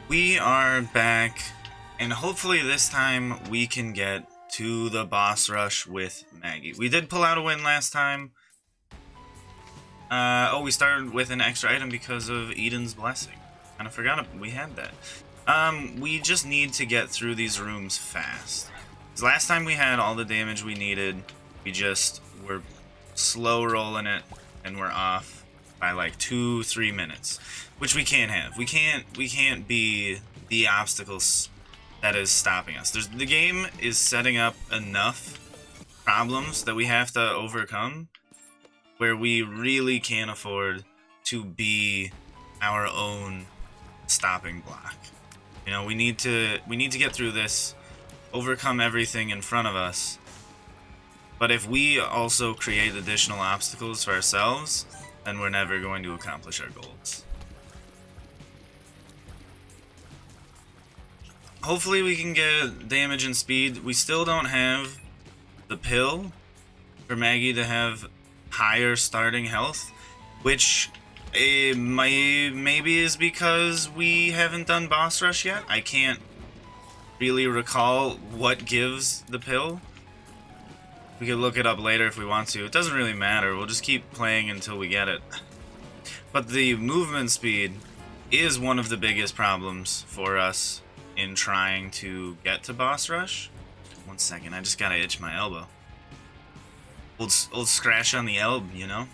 We are back, and hopefully this time we can get to the boss rush with Maggie. We did pull out a win last time. We started with an extra item because of Eden's blessing. Kind of forgot we had that. We just need to get through these rooms fast. 'Cause last time we had all the damage we needed. We just were slow rolling it, and we're off by like 2-3 minutes, which we can't have. We can't be the obstacles that is stopping us. The game is setting up enough problems that we have to overcome where we really can't afford to be our own stopping block. You know, we need to get through this, overcome everything in front of us. But if we also create additional obstacles for ourselves, then we're never going to accomplish our goals. Hopefully we can get damage and speed. We still don't have the pill for Maggie to have higher starting health, which maybe is because we haven't done boss rush yet. I can't really recall what gives the pill. We could look it up later if we want to. It doesn't really matter. We'll just keep playing until we get it. But the movement speed is one of the biggest problems for us in trying to get to boss rush. 1 second, I just gotta itch my elbow. Old scratch on the elb, you know?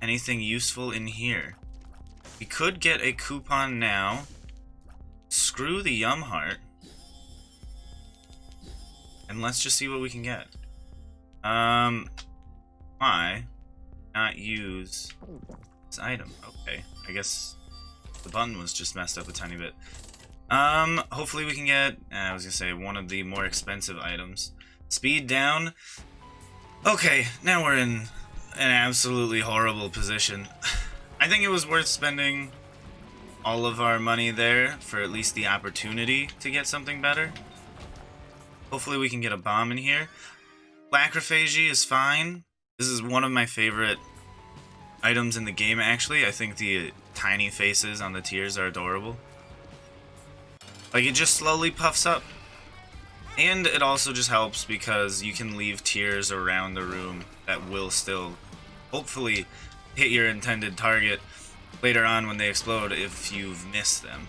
Anything useful in here? We could get a coupon now. Screw the Yum Heart. And let's just see what we can get. Why not use this item? Okay, I guess the button was just messed up a tiny bit. Hopefully we can get, I was gonna say, one of the more expensive items. Speed down. Okay, now we're in an absolutely horrible position. I think it was worth spending all of our money there for at least the opportunity to get something better. Hopefully we can get a bomb in here. Lacrophagy is fine. This is one of my favorite items in the game, actually. I think the tiny faces on the tears are adorable. Like, it just slowly puffs up. And it also just helps because you can leave tears around the room that will still, hopefully, hit your intended target later on when they explode if you've missed them.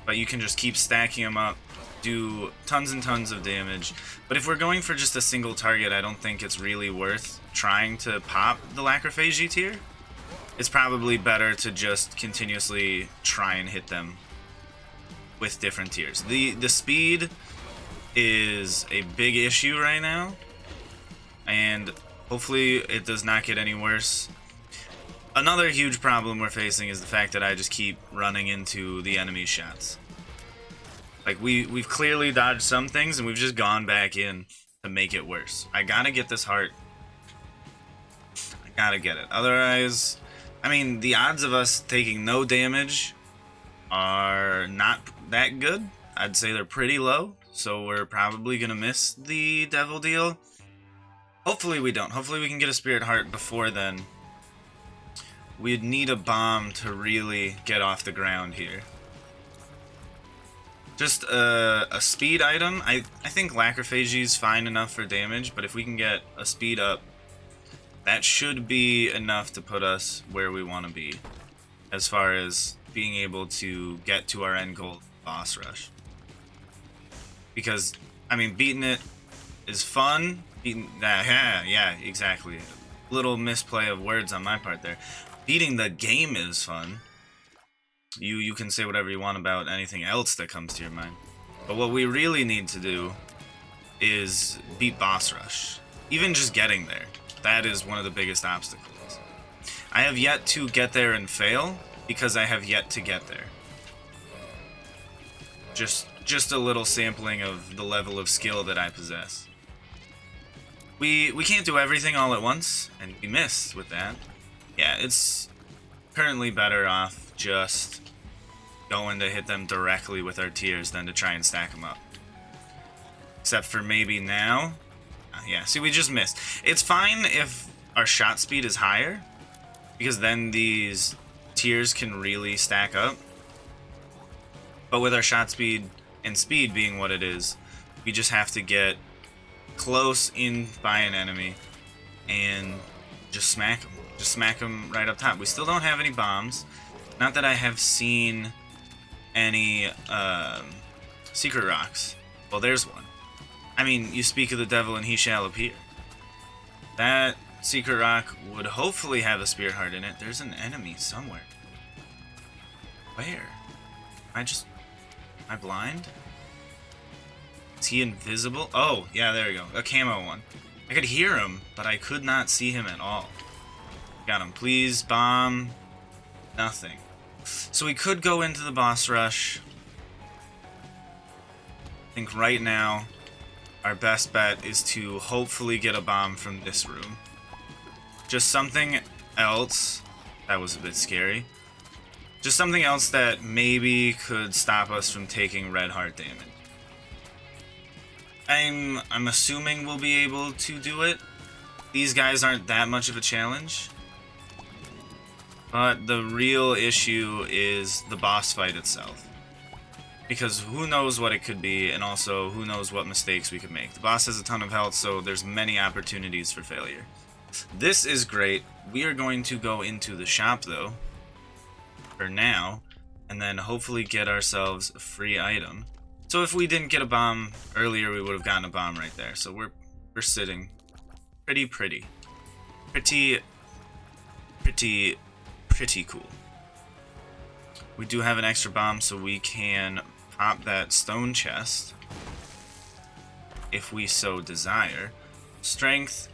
But you can just keep stacking them up, do tons and tons of damage. But if we're going for just a single target, I don't think it's really worth trying to pop the Lacrophagy tier. It's probably better to just continuously try and hit them with different tiers. The speed is a big issue right now, and hopefully it does not get any worse. Another huge problem we're facing is the fact that I just keep running into the enemy shots. Like, we've clearly dodged some things, and we've just gone back in to make it worse. I gotta get this heart. I gotta get it. Otherwise, I mean, the odds of us taking no damage are not that good. I'd say they're pretty low, so we're probably gonna miss the devil deal. Hopefully we don't. Hopefully we can get a spirit heart before then. We'd need a bomb to really get off the ground here. Just a speed item. I think Lacrophagy is fine enough for damage, but if we can get a speed up, that should be enough to put us where we want to be as far as being able to get to our end goal, boss rush. Because, I mean, beating it is fun. Yeah, exactly. Little misplay of words on my part there. Beating the game is fun. You can say whatever you want about anything else that comes to your mind. But what we really need to do is beat boss rush. Even just getting there. That is one of the biggest obstacles. I have yet to get there and fail because I have yet to get there. Just a little sampling of the level of skill that I possess. We can't do everything all at once, and we missed with that. Yeah, it's currently better off just going to hit them directly with our tiers than to try and stack them up. Except for maybe now. Yeah, see, we just missed. It's fine if our shot speed is higher, because then these tiers can really stack up. But with our shot speed and speed being what it is, we just have to get close in by an enemy and just smack them. Just smack them right up top. We still don't have any bombs. Not that I have seen any secret rocks. Well, there's one. I mean, you speak of the devil and he shall appear. That secret rock would hopefully have a spirit heart in it. There's an enemy somewhere. Where? Am I blind? Is he invisible? Oh, yeah, there we go. A camo one. I could hear him, but I could not see him at all. Got him. Please, bomb. Nothing. So we could go into the boss rush. I think right now, our best bet is to hopefully get a bomb from this room. Just something else. That was a bit scary. Just something else that maybe could stop us from taking red heart damage. I'm assuming we'll be able to do it. These guys aren't that much of a challenge. But the real issue is the boss fight itself. Because who knows what it could be, and also who knows what mistakes we could make. The boss has a ton of health, so there's many opportunities for failure. This is great. We are going to go into the shop, though, for now, and then hopefully get ourselves a free item. So if we didn't get a bomb earlier, we would have gotten a bomb right there. So we're sitting pretty cool. We do have an extra bomb, so we can pop that stone chest if we so desire. Strength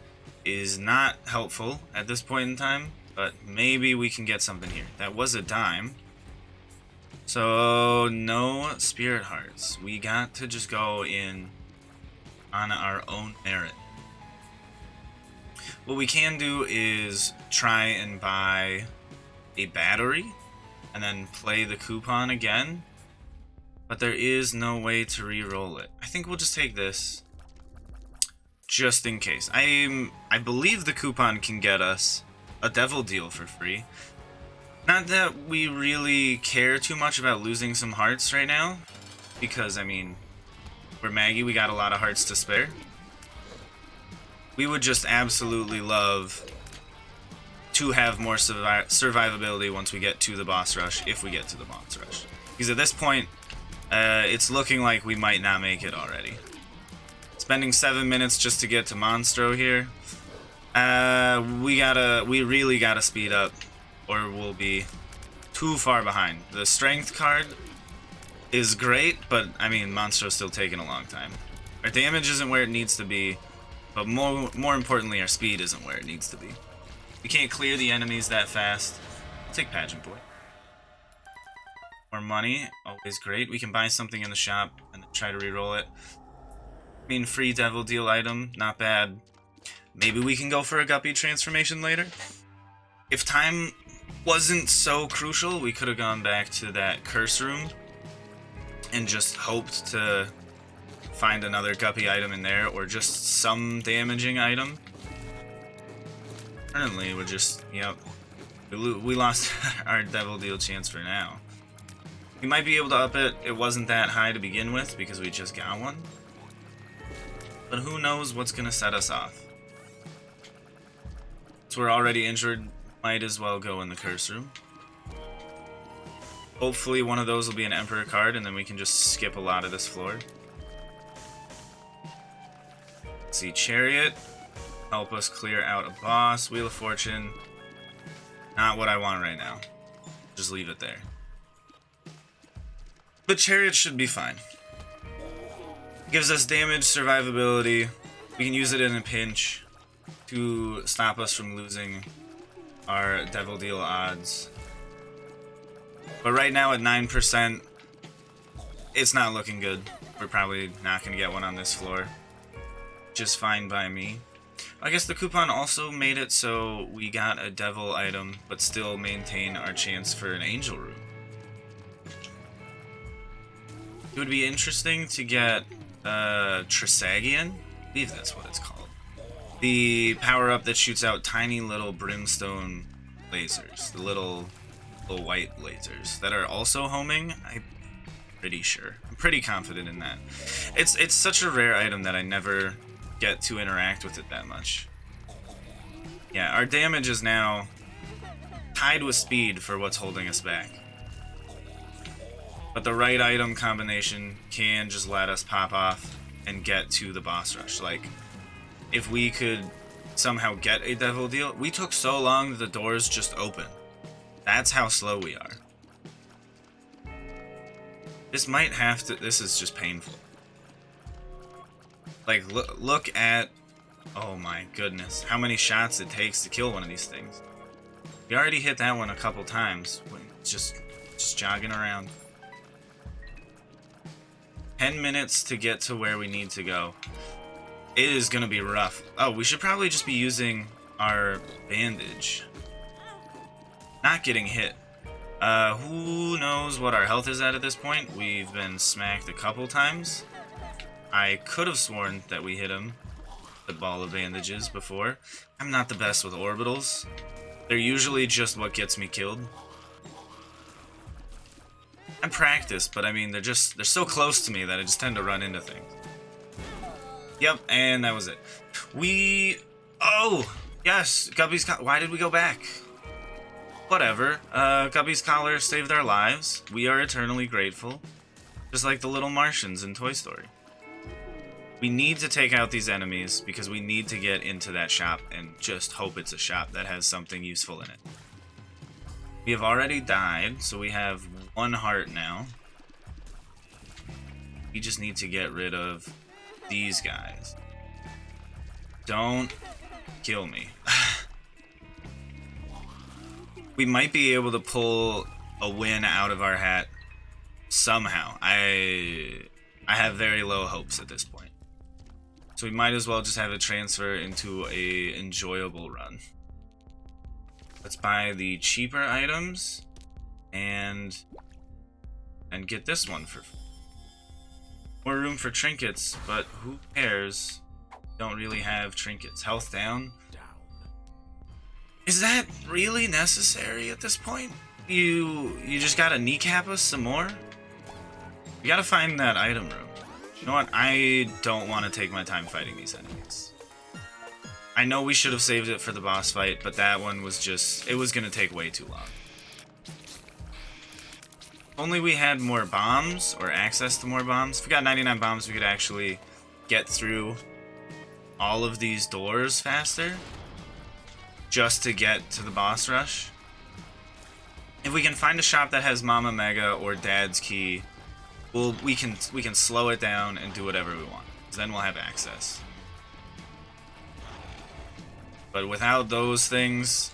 is not helpful at this point in time, but maybe we can get something here. That was a dime. So no spirit hearts. We got to just go in on our own merit. What we can do is try and buy a battery and then play the coupon again, but there is no way to re-roll it. I think we'll just take this just in case. I believe the coupon can get us a devil deal for free. Not that we really care too much about losing some hearts right now, because I mean, we're Maggie, we got a lot of hearts to spare. We would just absolutely love to have more survivability once we get to the boss rush, if we get to the boss rush. Because at this point, it's looking like we might not make it already. Spending 7 minutes just to get to Monstro here. We really gotta speed up, or we'll be too far behind. The strength card is great, but I mean, Monstro's still taking a long time. Our damage isn't where it needs to be, but more importantly, our speed isn't where it needs to be. We can't clear the enemies that fast. I'll take Pageant Boy. More money, always great. We can buy something in the shop and try to reroll it. I mean, free devil deal item, not bad. Maybe we can go for a guppy transformation later. If time wasn't so crucial, we could have gone back to that curse room and just hoped to find another guppy item in there, or just some damaging item. Currently, we're just, yep, we lost our devil deal chance for now. We might be able to up it. It wasn't that high to begin with because we just got one. But who knows what's going to set us off. So we're already injured. Might as well go in the curse room. Hopefully one of those will be an Emperor card, and then we can just skip a lot of this floor. Let's see, Chariot. Help us clear out a boss. Wheel of Fortune. Not what I want right now. Just leave it there. But Chariot should be fine. Gives us damage, survivability. We can use it in a pinch to stop us from losing our devil deal odds. But right now at 9%, it's not looking good. We're probably not going to get one on this floor. Just fine by me. I guess the coupon also made it so we got a devil item, but still maintain our chance for an angel room. It would be interesting to get Trisagion. I believe that's what it's called. The power-up that shoots out tiny little brimstone lasers. The little white lasers that are also homing. pretty sure. I'm pretty confident in that. It's such a rare item that I never get to interact with it that much. Yeah, our damage is now tied with speed for what's holding us back. But the right item combination can just let us pop off and get to the boss rush. Like, if we could somehow get a devil deal, we took so long that the doors just open. That's how slow we are. This might have to... This is just painful. Like, look at... Oh my goodness. How many shots it takes to kill one of these things. We already hit that one a couple times. Just jogging around. 10 minutes to get to where we need to go. It is going to be rough. Oh, we should probably just be using our bandage. Not getting hit. Who knows what our health is at this point? We've been smacked a couple times. I could have sworn that we hit him with a ball of bandages before. I'm not the best with orbitals. They're usually just what gets me killed. I'm practiced, but I mean, they're so close to me that I just tend to run into things. Yep, and that was it. Oh! Yes, Guppy's collar. Why did we go back? Whatever. Guppy's collar saved our lives. We are eternally grateful. Just like the little Martians in Toy Story. We need to take out these enemies because we need to get into that shop and just hope it's a shop that has something useful in it. We have already died, so we have 1 heart now. We just need to get rid of these guys. Don't kill me. We might be able to pull a win out of our hat somehow. I have very low hopes at this point. So we might as well just have it transfer into a enjoyable run. Let's buy the cheaper items and get this one for more room for trinkets, but who cares? Don't really have trinkets. Health down. Is that really necessary at this point? You just gotta kneecap us some more? We gotta find that item room. You know what? I don't want to take my time fighting these enemies. I know we should have saved it for the boss fight, but that one was just... It was gonna take way too long. If only we had more bombs, or access to more bombs. If we got 99 bombs, we could actually get through all of these doors faster. Just to get to the boss rush. If we can find a shop that has Mama Mega or Dad's Key, we can slow it down and do whatever we want. 'Cause then we'll have access. But without those things,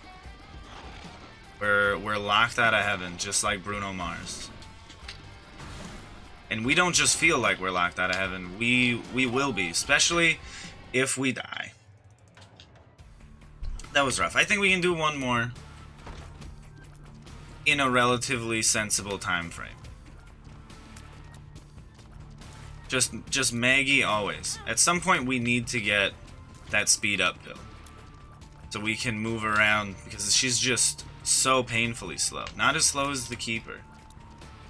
we're locked out of heaven, just like Bruno Mars. And we don't just feel like we're locked out of heaven. We will be, especially if we die. That was rough. I think we can do one more in a relatively sensible time frame. Just Maggie always. At some point we need to get that speed up pill. So we can move around because she's just so painfully slow. Not as slow as the Keeper.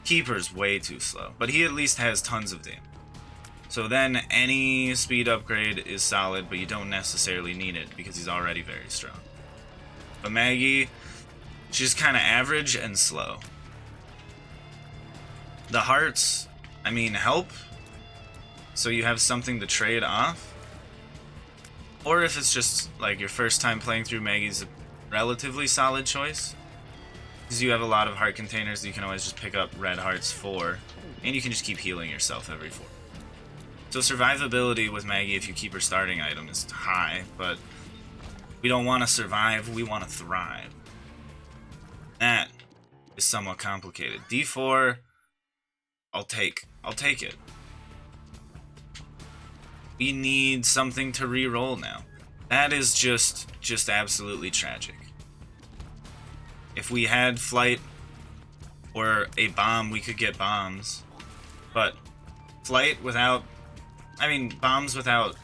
Keeper's way too slow, but he at least has tons of damage. So then any speed upgrade is solid, but you don't necessarily need it because he's already very strong. But Maggie, she's kind of average and slow. The hearts, I mean, help. So you have something to trade off. Or if it's just like your first time playing through, Maggie's a relatively solid choice. Because you have a lot of heart containers that you can always just pick up red hearts for. And you can just keep healing yourself every 4. So survivability with Maggie, if you keep her starting item, is high, but we don't want to survive, we want to thrive. That is somewhat complicated. D4, I'll take it. We need something to re-roll now. That is just absolutely tragic. If we had flight or a bomb, we could get bombs. But flight without... I mean, bombs without,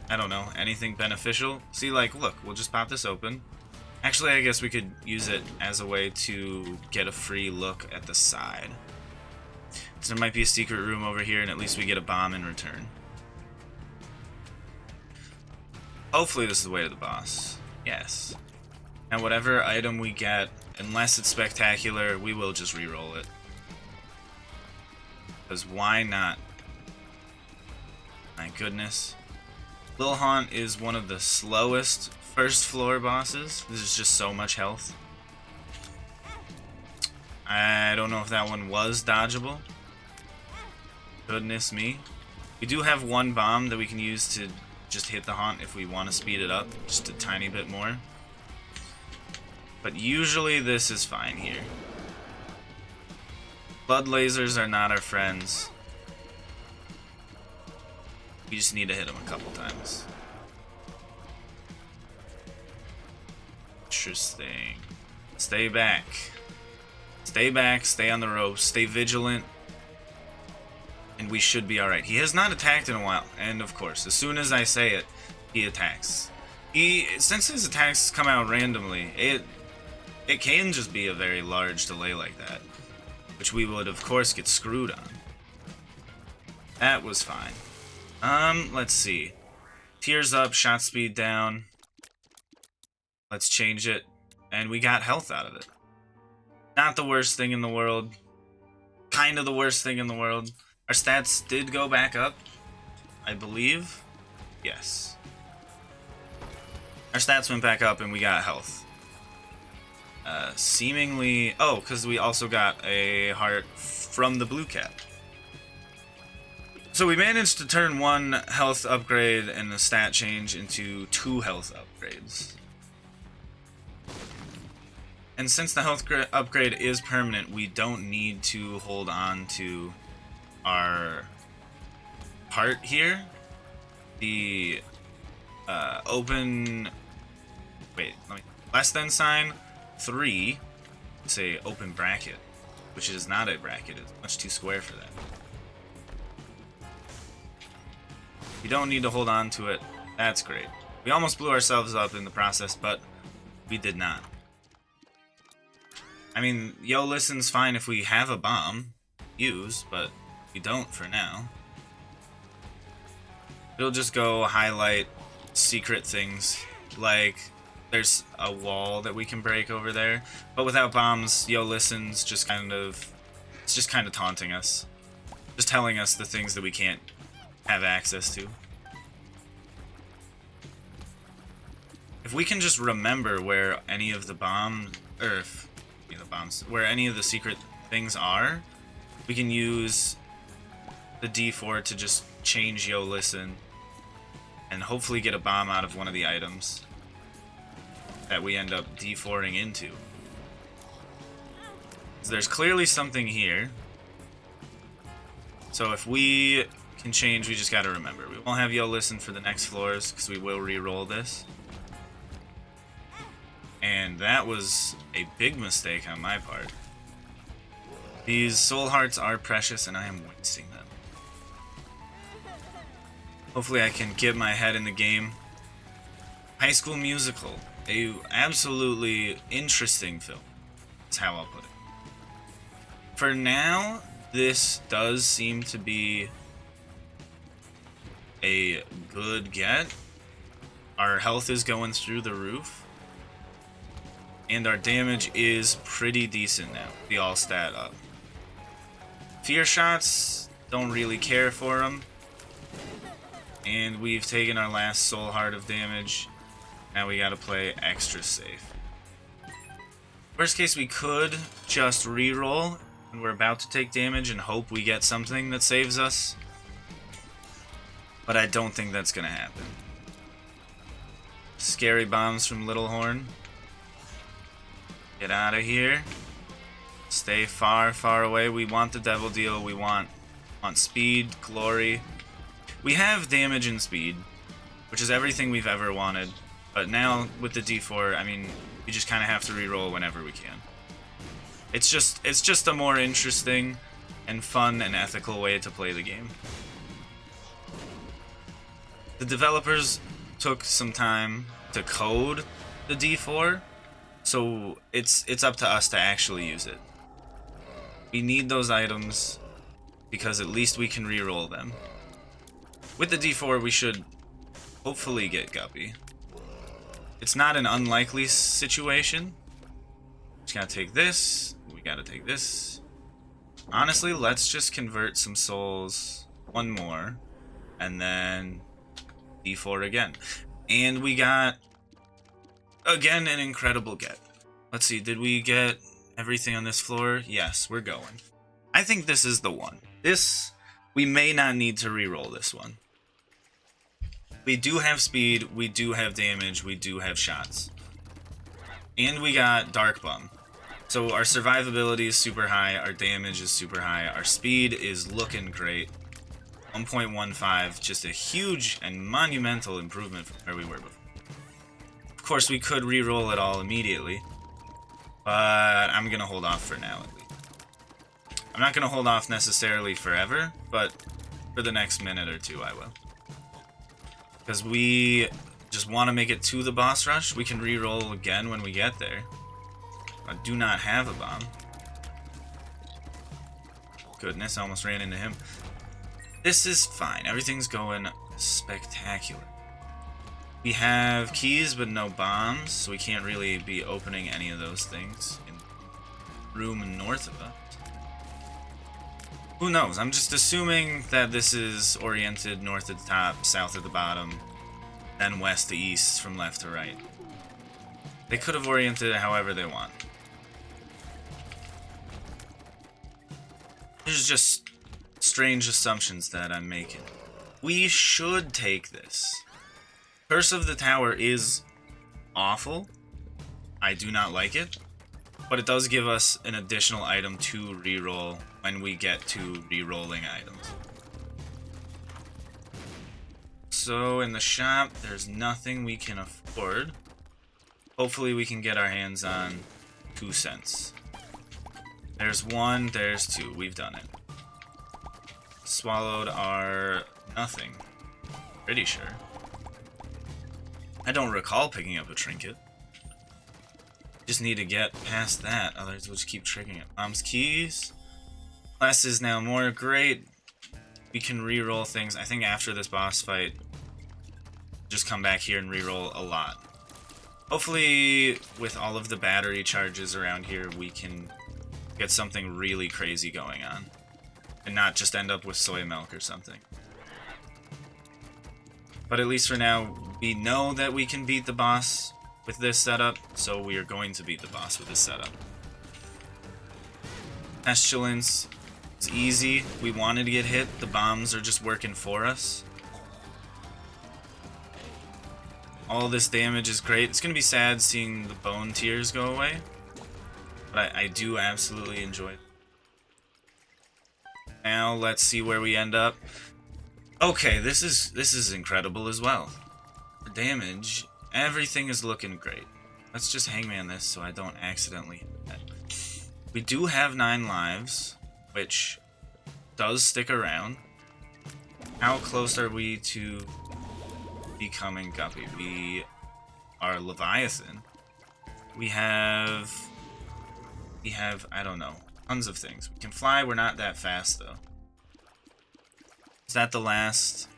I don't know, anything beneficial. See, like, look, we'll just pop this open. Actually, I guess we could use it as a way to get a free look at the side. there might be a secret room over here, and at least we get a bomb in return. Hopefully this is the way to the boss. Yes. And whatever item we get, unless it's spectacular, we will just re-roll it. Because why not? My goodness. Lil Haunt is one of the slowest first floor bosses. This is just so much health. I don't know if that one was dodgeable. Goodness me. We do have one bomb that we can use to just hit the Haunt if we want to speed it up just a tiny bit more. But usually this is fine here. Blood lasers are not our friends. We just need to hit them a couple times. Interesting. Stay back. Stay back, stay on the ropes, stay vigilant. And we should be alright. He has not attacked in a while. And of course, as soon as I say it, he attacks. Since his attacks come out randomly, it can just be a very large delay like that. Which we would, of course, get screwed on. That was fine. Let's see. Tears up, shot speed down. Let's change it. And we got health out of it. Not the worst thing in the world. Kind of the worst thing in the world. Our stats did go back up, I believe. Yes. Our stats went back up and we got health. Seemingly... Oh, because we also got a heart from the blue cap. So we managed to turn one health upgrade and a stat change into 2 health upgrades. And since the health upgrade is permanent, we don't need to hold on to our heart here. The open... Wait, let me... Less than sign 3. Say open bracket, which is not a bracket. It's much too square for that. We don't need to hold on to it. That's great. We almost blew ourselves up in the process, but we did not. I mean, Yo Listen's fine if we have a bomb. Use, but we don't for now. It'll just go highlight secret things, like there's a wall that we can break over there. But without bombs, Yo Listen's just kind of... It's just kind of taunting us. Just telling us the things that we can't have access to. If we can just remember where any of the bombs... Or if... the bombs, where any of the secret things are, we can use the D4 to just change Yo Listen and hopefully get a bomb out of one of the items that we end up D4ing into. So there's clearly something here. So if we can change, we just gotta remember. We won't have Yo Listen for the next floors because we will re-roll this. And that was a big mistake on my part. These soul hearts are precious and I am wasting them. Hopefully I can get my head in the game. High School Musical. A absolutely interesting film. That's how I'll put it. For now, this does seem to be a good get. Our health is going through the roof. And our damage is pretty decent now. We all stat up. Fear shots, don't really care for them. And we've taken our last soul heart of damage. Now we gotta play extra safe. Worst case, we could just re-roll when we're about to take damage and hope we get something that saves us. But I don't think that's gonna happen. Scary bombs from Little Horn. Get out of here. Stay far, far away. We want the devil deal. We want speed, glory. We have damage and speed, which is everything we've ever wanted. But now with the D4, I mean, we just kind of have to re-roll whenever we can. It's just a more interesting and fun and ethical way to play the game. The developers took some time to code the D4, so it's up to us to actually use it. We need those items. because at least we can re-roll them. With the D4, we should hopefully get Guppy. It's not an unlikely situation. Just gotta take this. We gotta take this. Honestly, let's just convert some souls. One more. And then D4 again. And we got, again, an incredible get. Let's see, did we get everything on this floor? Yes, we're going. I think this is the one. This, we may not need to re-roll this one. We do have speed, we do have damage, we do have shots. And we got Dark Bum. So our survivability is super high, our damage is super high, our speed is looking great. 1.15, just a huge and monumental improvement from where we were before. Of course, we could re-roll it all immediately, but I'm going to hold off for now at least. I'm not going to hold off necessarily forever, but for the next minute or two I will. Because we just want to make it to the boss rush. We can re-roll again when we get there. I do not have a bomb. Goodness, I almost ran into him. This is fine. Everything's going spectacular. We have keys but no bombs, so we can't really be opening any of those things in the room north of us. Who knows? I'm just assuming that this is oriented north at the top, south at the bottom, then west to east from left to right. They could have oriented it however they want. There's just strange assumptions that I'm making. We should take this. Curse of the Tower is awful. I do not like it. But it does give us an additional item to reroll when we get to rerolling items. So in the shop, there's nothing we can afford. Hopefully we can get our hands on 2 cents. There's 1, there's 2. We've done it. Swallowed our nothing. Pretty sure. I don't recall picking up a trinket. Just need to get past that, otherwise we'll just keep triggering it. Mom's keys. Less is now more. Great. We can re-roll things. I think after this boss fight, just come back here and re-roll a lot. Hopefully, with all of the battery charges around here, we can get something really crazy going on. And not just end up with soy milk or something. But at least for now, we know that we can beat the boss with this setup, so we are going to beat the boss with this setup. Pestilence is easy. We wanted to get hit. The bombs are just working for us. All this damage is great. It's going to be sad seeing the bone tears go away, but I do absolutely enjoy it. Now let's see where we end up. Okay, this is incredible as well. The damage, everything is looking great. Let's just hangman this so I don't accidentally hit that. We do have 9 lives, which does stick around. How close are we to becoming Guppy? We are Leviathan. We have, I don't know, tons of things. We can fly, we're not that fast though. Is that the last?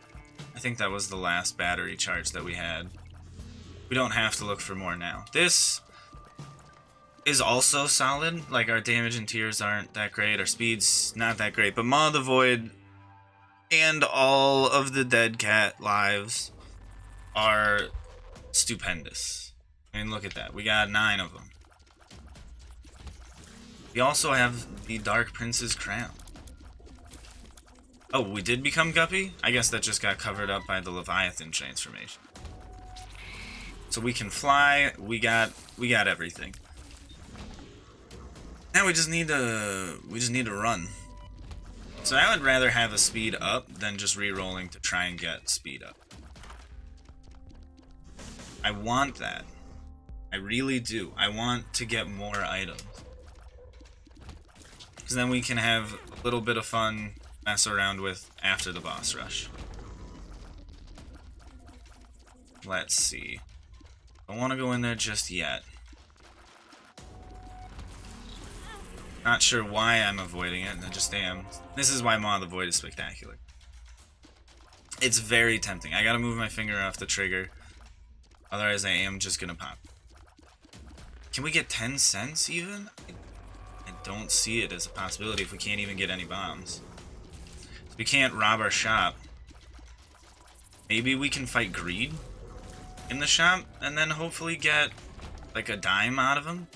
I think that was the last battery charge that we had. We don't have to look for more now. This is also solid. Like, our damage and tears aren't that great. Our speed's not that great. But Maw of the Void and all of the dead cat lives are stupendous. I mean, look at that. We got 9 of them. We also have the Dark Prince's crown. Oh, we did become Guppy? I guess that just got covered up by the Leviathan transformation. So we can fly. We got everything. Now we just need to run. So I would rather have a speed up than just re-rolling to try and get speed up. I want that. I really do. I want to get more items. Because then we can have a little bit of fun, mess around with after the boss rush. Let's see. Don't want to go in there just yet. Not sure why I'm avoiding it, I just am. This is why Maw of the Void is spectacular. It's very tempting. I gotta move my finger off the trigger. Otherwise I am just gonna pop. Can we get 10 cents even? I don't see it as a possibility if we can't even get any bombs. We can't rob our shop. Maybe we can fight greed in the shop and then hopefully get like a dime out of him?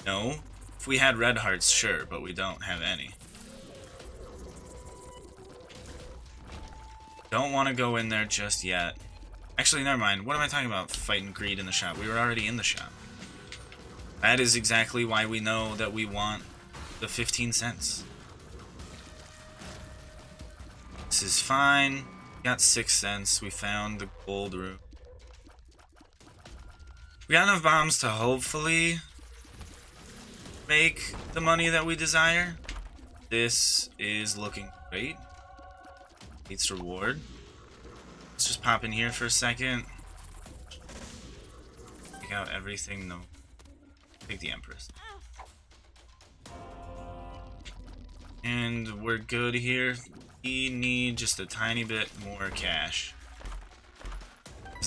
No. If we had red hearts, sure, but we don't have any. Don't want to go in there just yet. Actually, never mind. What am I talking about fighting greed in the shop? We were already in the shop. That is exactly why we know that we want the 15 cents. This is fine. Got 6 cents. We found the gold room. We got enough bombs to hopefully make the money that we desire. This is looking great. It's reward. Let's just pop in here for a second. Take out everything. No. Take the Empress. And we're good here. We need just a tiny bit more cash.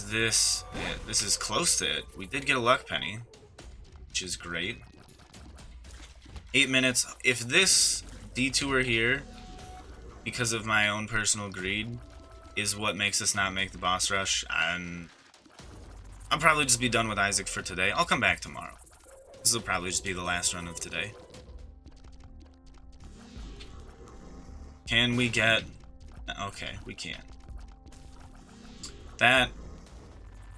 This is close to it. We did get a luck penny, which is great. 8 minutes. If this detour here, because of my own personal greed, is what makes us not make the boss rush, I'll probably just be done with Isaac for today. I'll come back tomorrow. This will probably just be the last run of today. Can we get... Okay, we can. That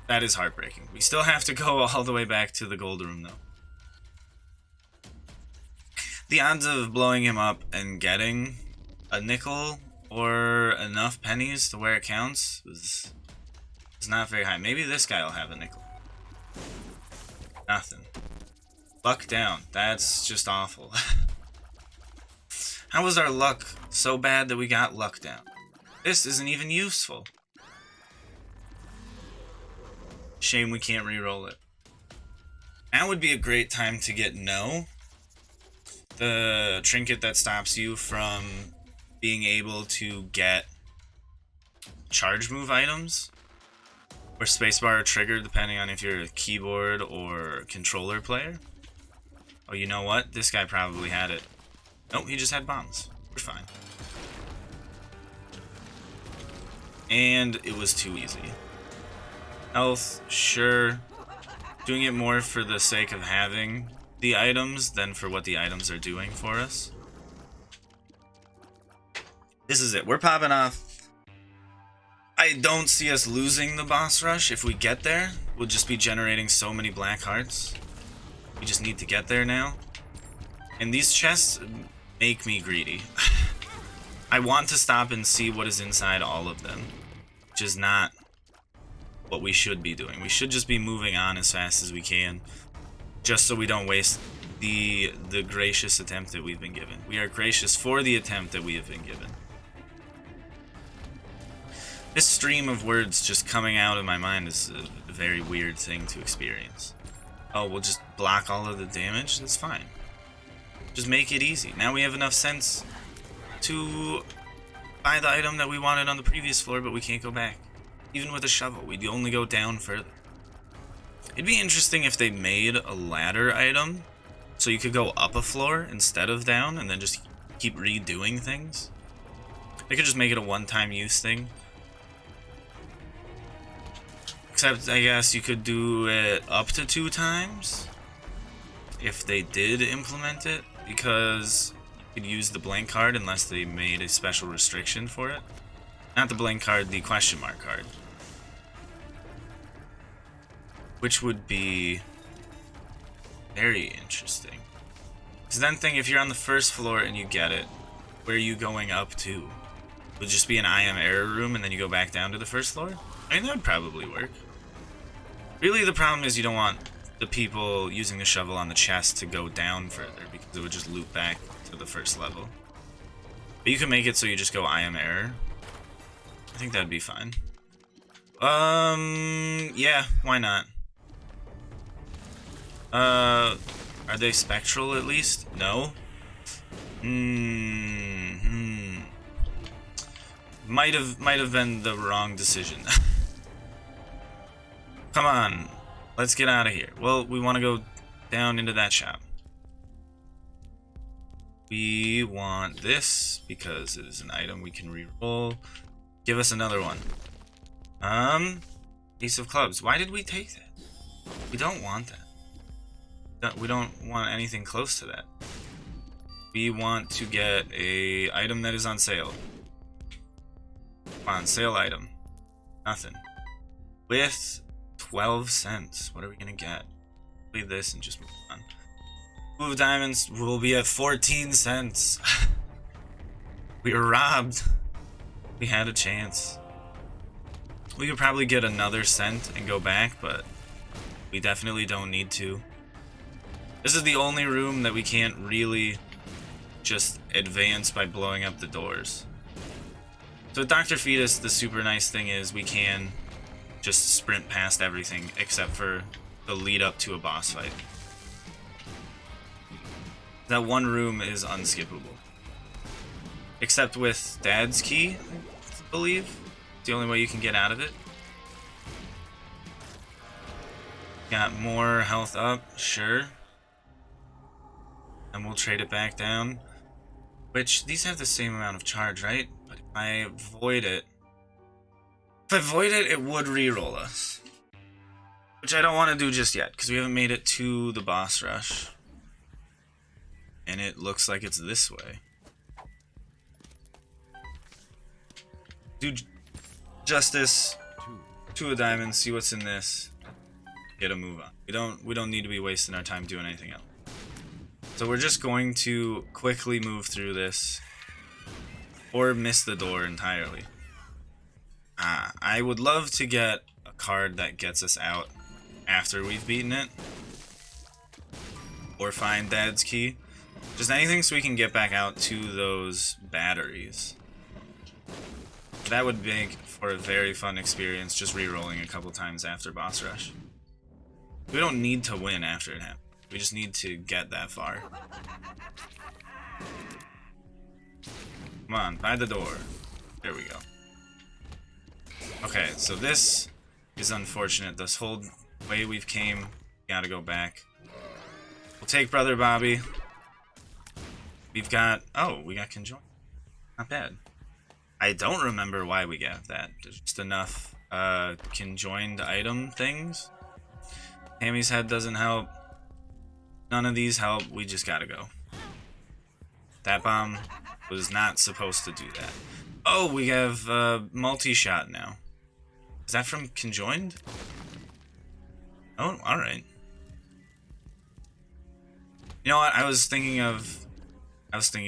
is heartbreaking. We still have to go all the way back to the gold room, though. The odds of blowing him up and getting a nickel or enough pennies to where it counts is not very high. Maybe this guy will have a nickel. Nothing. Luck down. That's just awful. How was our luck so bad that we got luck down? This isn't even useful. Shame we can't re-roll it. Now would be a great time to get No. The trinket that stops you from being able to get charge move items. Or spacebar or trigger, depending on if you're a keyboard or controller player. Oh, you know what? This guy probably had it. Nope, he just had bombs. We're fine. And it was too easy. Health, sure. Doing it more for the sake of having the items than for what the items are doing for us. This is it. We're popping off. I don't see us losing the boss rush. If we get there, we'll just be generating so many black hearts. We just need to get there now. And these chests make me greedy. I want to stop and see what is inside all of them, which is not what we should be doing. We should just be moving on as fast as we can, just so we don't waste the gracious attempt that we've been given. We are gracious for the attempt that we have been given. This stream of words just coming out of my mind is a very weird thing to experience. Oh, we'll just block all of the damage? That's fine. Just make it easy. Now we have enough sense to buy the item that we wanted on the previous floor, but we can't go back. Even with a shovel, we'd only go down further. It'd be interesting if they made a ladder item, so you could go up a floor instead of down, and then just keep redoing things. They could just make it a one-time use thing. Except, I guess you could do it up to 2 times, if they did implement it, because you could use the blank card unless they made a special restriction for it. Not the blank card, the question mark card. Which would be very interesting. Because then think, if you're on the first floor and you get it, where are you going up to? Would it just be an I am error room and then you go back down to the first floor? I mean, that would probably work. Really, the problem is you don't want the people using the shovel on the chest to go down further, because it would just loop back to the first level. But you can make it so you just go I am error. I think that'd be fine. Yeah, why not? Are they spectral at least? No? Might have been the wrong decision. Come on. Let's get out of here. Well, we want to go down into that shop. We want this because it is an item we can reroll. Give us another one. Ace of clubs. Why did we take that? We don't want that. We don't want anything close to that. We want to get a item that is on sale. Come on, sale item. Nothing. With 12 cents. What are we gonna get? Leave this and just move on. Move diamonds will be at 14 cents. We were robbed. We had a chance. We could probably get another cent and go back, but we definitely don't need to. This is the only room that we can't really just advance by blowing up the doors. So with Dr. Fetus, the super nice thing is we can just sprint past everything except for the lead up to a boss fight. That one room is unskippable. Except with Dad's key, I believe. It's the only way you can get out of it. Got more health up, sure. And we'll trade it back down. Which, these have the same amount of charge, right? But if I void it... If I void it, it would reroll us. Which I don't want to do just yet, because we haven't made it to the boss rush. And it looks like it's this way. Do justice to a diamond, see what's in this. Get a move on. We don't need to be wasting our time doing anything else. So we're just going to quickly move through this. Or miss the door entirely. I would love to get a card that gets us out after we've beaten it. Or find Dad's key. Just anything so we can get back out to those batteries. That would make for a very fun experience, just re-rolling a couple times after boss rush. We don't need to win after it happens. We just need to get that far. Come on, by the door. There we go. Okay, so this is unfortunate. This whole way we've came, gotta go back. We'll take Brother Bobby. We've got... Oh, we got conjoined. Not bad. I don't remember why we got that. There's just enough conjoined item things. Tammy's head doesn't help. None of these help. We just gotta go. That bomb was not supposed to do that. Oh, we have multi-shot now. Is that from conjoined? Oh, alright. You know what? I was thinking of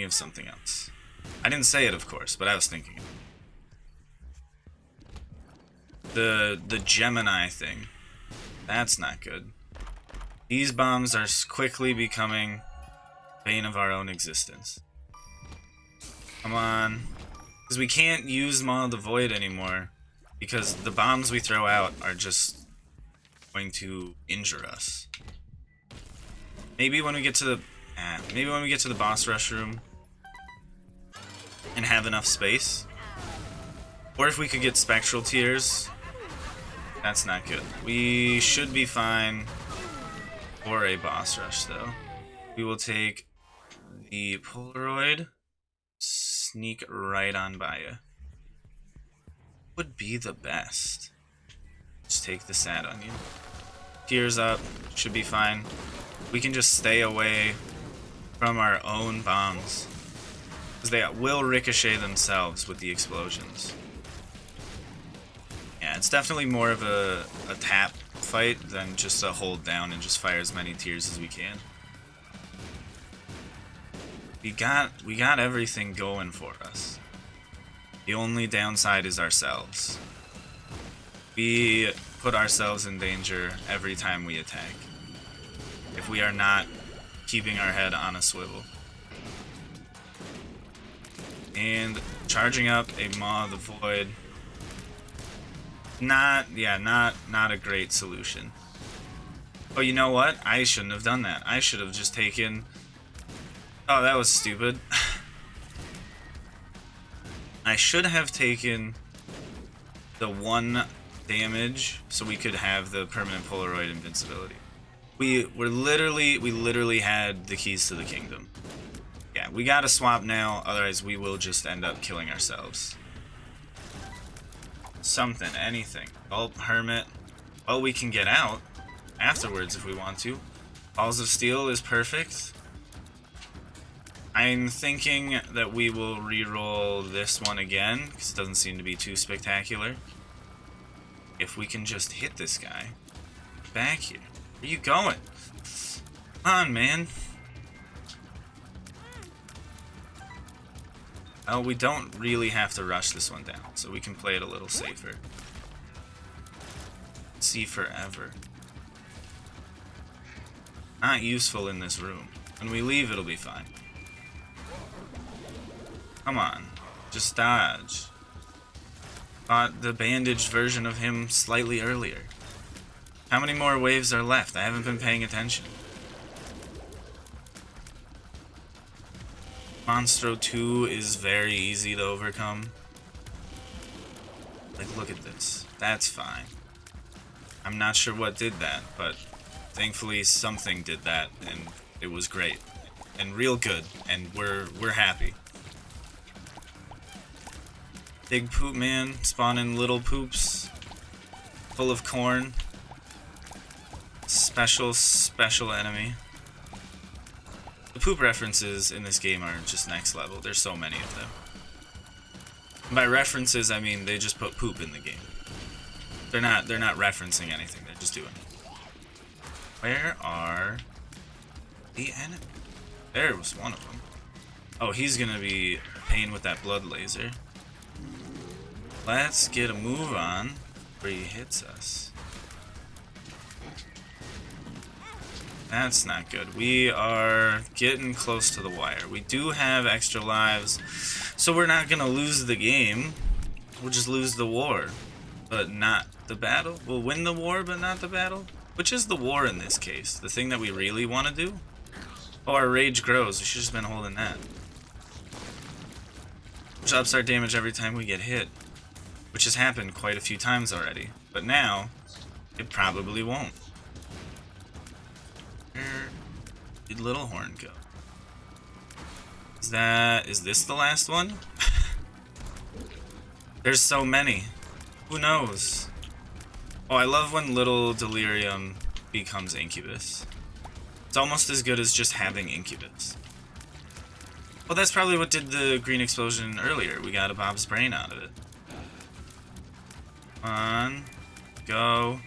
something else. I didn't say it, of course, but I was thinking it. The Gemini thing. That's not good. These bombs are quickly becoming bane of our own existence. Come on. Because we can't use Maw of the Void anymore. Because the bombs we throw out are just going to injure us. Maybe when we get to the boss rush room and have enough space. Or if we could get spectral tears. That's not good. We should be fine for a boss rush though. We will take the Polaroid. Sneak right on by you. Would be the best. Just take the sad onion. Tears up. Should be fine. We can just stay away from our own bombs. Because they will ricochet themselves with the explosions. Yeah, it's definitely more of a tap fight than just a hold down and just fire as many tears as we can. We got everything going for us. The only downside is ourselves. We put ourselves in danger every time we attack. If we are not keeping our head on a swivel. And charging up a Maw of the Void. Not a great solution. Oh, you know what? I shouldn't have done that. I should have just taken... Oh, that was stupid. I should have taken the 1 damage so we could have the permanent Polaroid invincibility. We literally had the keys to the kingdom. Yeah, we gotta swap now, otherwise we will just end up killing ourselves. Something, anything. Gulp, Hermit. Well, we can get out afterwards if we want to. Balls of Steel is perfect. I'm thinking that we will re-roll this one again, because it doesn't seem to be too spectacular. If we can just hit this guy. Back here. Where you going? Come on, man. Oh, we don't really have to rush this one down, so we can play it a little safer. See forever. Not useful in this room. When we leave, it'll be fine. Come on. Just dodge. Fought the bandaged version of him slightly earlier. How many more waves are left? I haven't been paying attention. Monstro 2 is very easy to overcome. Like, look at this. That's fine. I'm not sure what did that, but thankfully something did that, and it was great. And real good, and we're happy. Big Poop Man spawning little poops. Full of corn. Special enemy. The poop references in this game are just next level. There's so many of them. And by references, I mean they just put poop in the game. They're not referencing anything. They're just doing it. Where are the enemies? There was one of them. Oh, he's gonna be a pain with that blood laser. Let's get a move on where he hits us. That's not good. We are getting close to the wire. We do have extra lives, so we're not gonna lose the game. We'll just lose the war, but not the battle. We'll win the war, but not the battle. Which is the war in this case? The thing that we really want to do? Oh, our rage grows. We should have just been holding that. Which ups our damage every time we get hit. Which has happened quite a few times already. But now, it probably won't. Where did Little Horn go? Is this the last one? There's so many. Who knows? Oh, I love when Little Delirium becomes Incubus. It's almost as good as just having Incubus. Well, that's probably what did the green explosion earlier. We got a Bob's brain out of it. Come on. Go.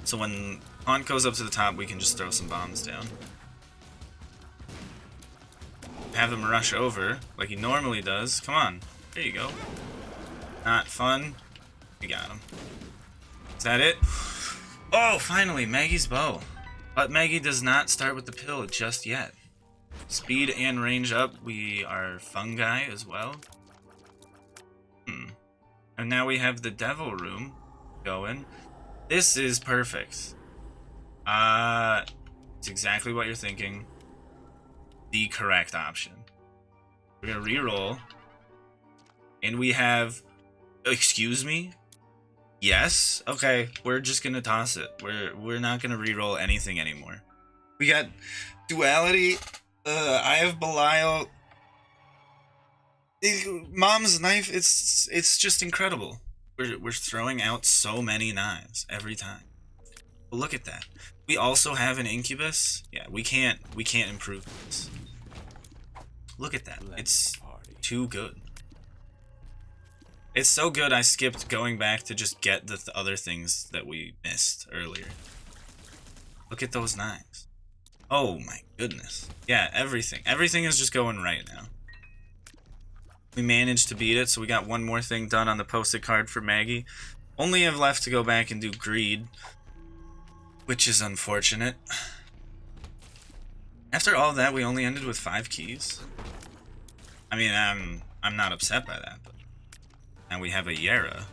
So when Haunt goes up to the top, we can just throw some bombs down. Have him rush over, like he normally does. Come on. There you go. Not fun. We got him. Is that it? Oh, finally, Maggie's bow. But Maggie does not start with the pill just yet. Speed and range up. We are fungi as well. And now we have the devil room going. This is perfect. It's exactly what you're thinking. The correct option. We're gonna re-roll. And we have... Excuse me? Yes? Okay, we're just gonna toss it. We're not gonna re-roll anything anymore. We got Duality, Eye of Belial, Mom's Knife. It's just incredible. We're throwing out so many knives every time. But look at that. We also have an Incubus. Yeah, we can't improve this. Look at that. It's too good. It's so good I skipped going back to just get the other things that we missed earlier. Look at those knives. Oh my goodness. Yeah, everything. Everything is just going right now. We managed to beat it, so we got one more thing done on the posted card for Maggie. Only have left to go back and do Greed, which is unfortunate. After all that, we only ended with 5 keys. I mean, I'm not upset by that, but and we have a Yara.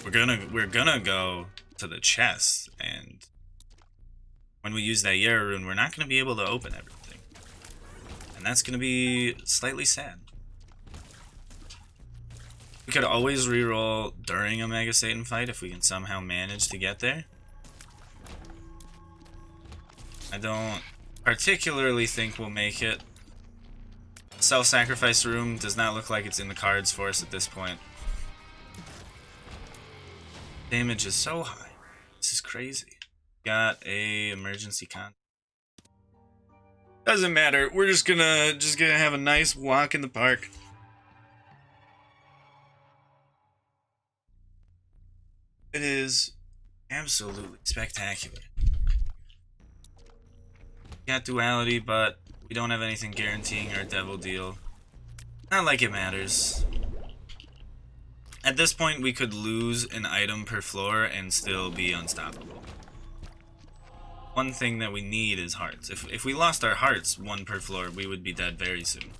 We're gonna go to the chest, and when we use that Yara rune, we're not going to be able to open everything. And that's going to be slightly sad. We could always reroll during a Mega Satan fight if we can somehow manage to get there. I don't particularly think we'll make it. Self-sacrifice room does not look like it's in the cards for us at this point. Damage is so high. This is crazy. Got a emergency con. Doesn't matter. We're just gonna have a nice walk in the park. It is absolutely spectacular. Got duality, but we don't have anything guaranteeing our devil deal. Not like it matters. At this point, we could lose an item per floor and still be unstoppable. One thing that we need is hearts. If we lost our hearts, one per floor, we would be dead very soon.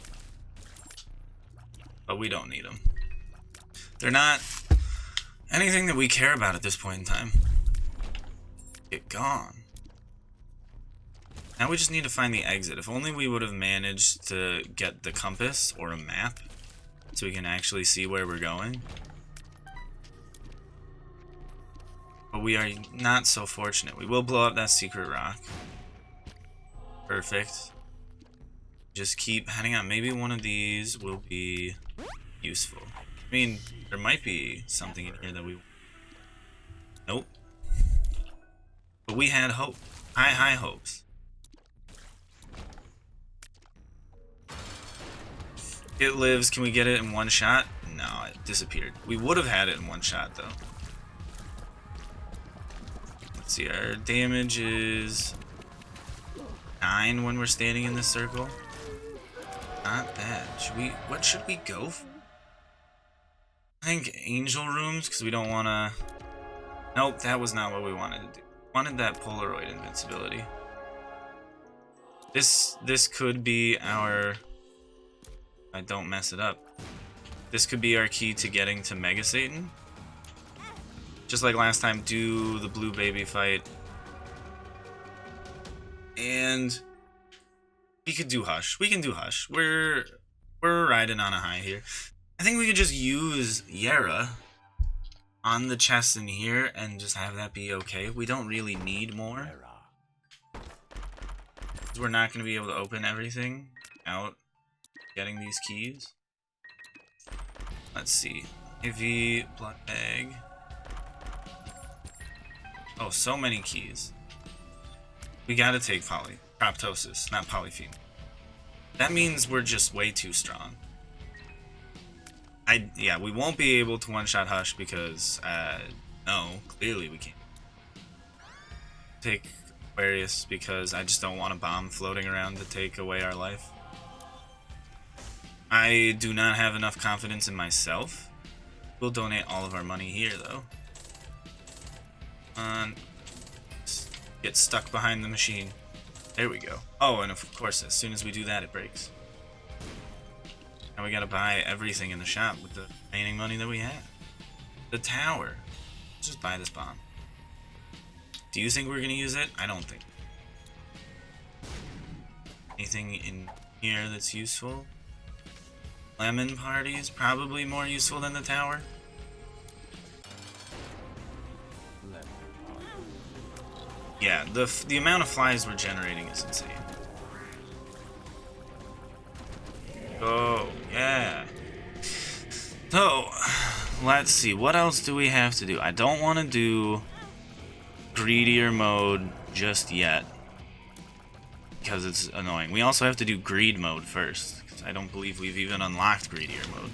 But we don't need them. They're not anything that we care about at this point in time. Get gone. Now we just need to find the exit. If only we would have managed to get the compass or a map so we can actually see where we're going. But we are not so fortunate. We will blow up that secret rock. Perfect. Just keep heading on. Maybe one of these will be useful. I mean, there might be something in here that we... Nope. But we had hope. High hopes. It lives. Can we get it in one shot? No, it disappeared. We would have had it in one shot, though. Let's see, our damage is 9 when we're standing in this circle. Not bad. What should we go for? I think angel rooms, because we don't want to... Nope, that was not what we wanted to do. We wanted that Polaroid invincibility. This could be our... I don't mess it up. This could be our key to getting to Mega Satan. Just like last time, do the blue baby fight. And we could do Hush. We can do Hush. We're riding on a high here. I think we could just use Yara on the chest in here and just have that be okay. We don't really need more. We're not going to be able to open everything out getting these keys. Let's see. Heavy blood bag. Oh, so many keys. We gotta take proptosis, not polyphene. That means we're just way too strong. Yeah, we won't be able to one-shot Hush because, no, clearly we can't. Take Aquarius because I just don't want a bomb floating around to take away our life. I do not have enough confidence in myself. We'll donate all of our money here, though. Get stuck behind the machine. There we go. Oh, and of course, as soon as we do that, it breaks. Now we gotta buy everything in the shop with the remaining money that we have. The tower. Let's just buy this bomb. Do you think we're gonna use it? I don't think. Anything in here that's useful? Lemon party is probably more useful than the tower. Yeah, the amount of flies we're generating is insane. Oh, yeah. So, let's see. What else do we have to do? I don't want to do greedier mode just yet, because it's annoying. We also have to do greed mode first, because I don't believe we've even unlocked greedier mode.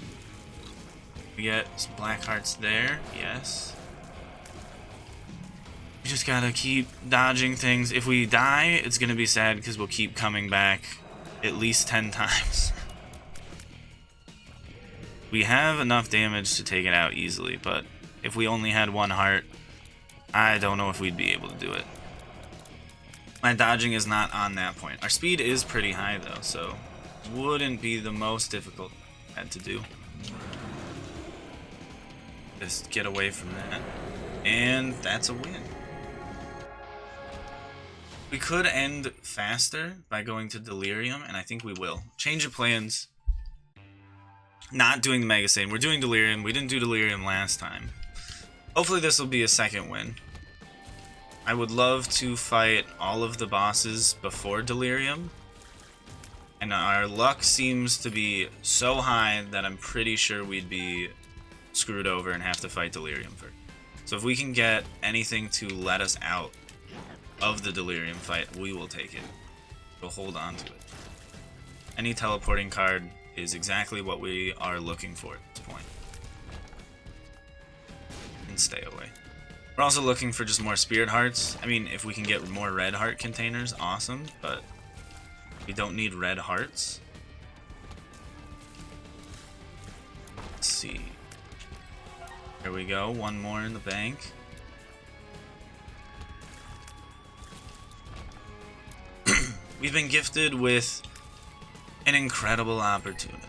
We get some black hearts there. Yes. We just gotta keep dodging things. If we die, it's gonna be sad because we'll keep coming back at least 10 times. We have enough damage to take it out easily, but if we only had one heart, I don't know if we'd be able to do it. My dodging is not on that point. Our speed is pretty high though, so wouldn't be the most difficult to do. Just get away from that. And that's a win. We could end faster by going to Delirium, and I think we will. Change of plans. Not doing the Mega Satan. We're doing Delirium. We didn't do Delirium last time. Hopefully this will be a second win. I would love to fight all of the bosses before Delirium. And our luck seems to be so high that I'm pretty sure we'd be screwed over and have to fight Delirium first. So if we can get anything to let us out of the Delirium fight, we will take it. We'll hold on to it. Any teleporting card is exactly what we are looking for at this point. And stay away. We're also looking for just more spirit hearts. I mean, if we can get more red heart containers, awesome, but we don't need red hearts. Let's see. There we go, one more in the bank. We've been gifted with an incredible opportunity,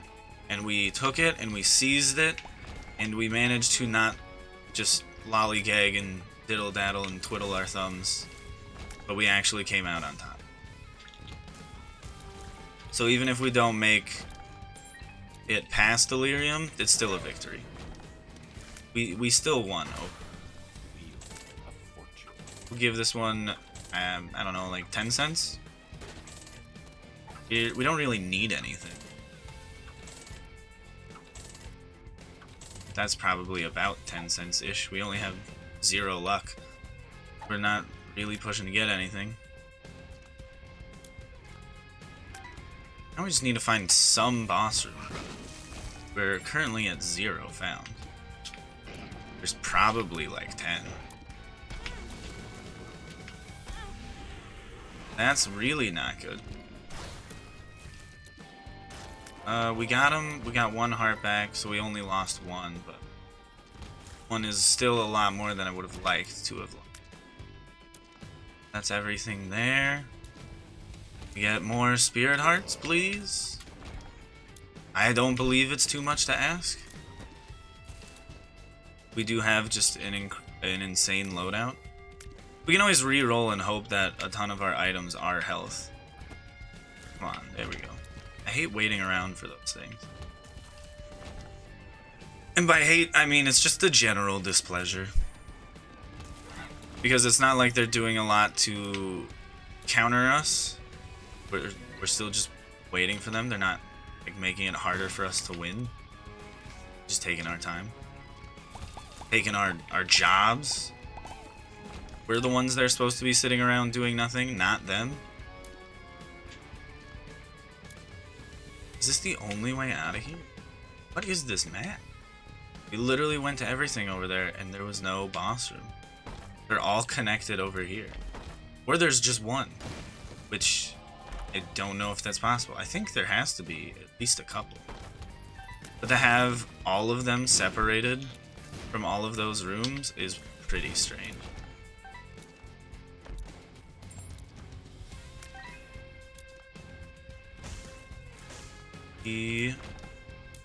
and we took it and we seized it, and we managed to not just lollygag and diddle daddle and twiddle our thumbs, but we actually came out on top. So even if we don't make it past Delirium, it's still a victory. We still won. We'll give this one, I don't know, like 10 cents? We don't really need anything. That's probably about 10 cents-ish. We only have 0 luck. We're not really pushing to get anything. Now we just need to find some boss room. We're currently at 0 found. There's probably like 10. That's really not good. We got him. We got 1 heart back, so we only lost 1, but 1 is still a lot more than I would have liked to have lost. That's everything there. We get more spirit hearts, please. I don't believe it's too much to ask. We do have just an insane loadout. We can always re-roll and hope that a ton of our items are health. Come on, there we go. I hate waiting around for those things. And by hate, I mean it's just a general displeasure. Because it's not like they're doing a lot to counter us. We're still just waiting for them. They're not like making it harder for us to win. Just taking our time. Taking our jobs. We're the ones that are supposed to be sitting around doing nothing, not them. Is this the only way out of here? What is this map? We literally went to everything over there and there was no boss room. They're all connected over here. Or there's just one, which I don't know if that's possible. I think there has to be at least a couple. But to have all of them separated from all of those rooms is pretty strange.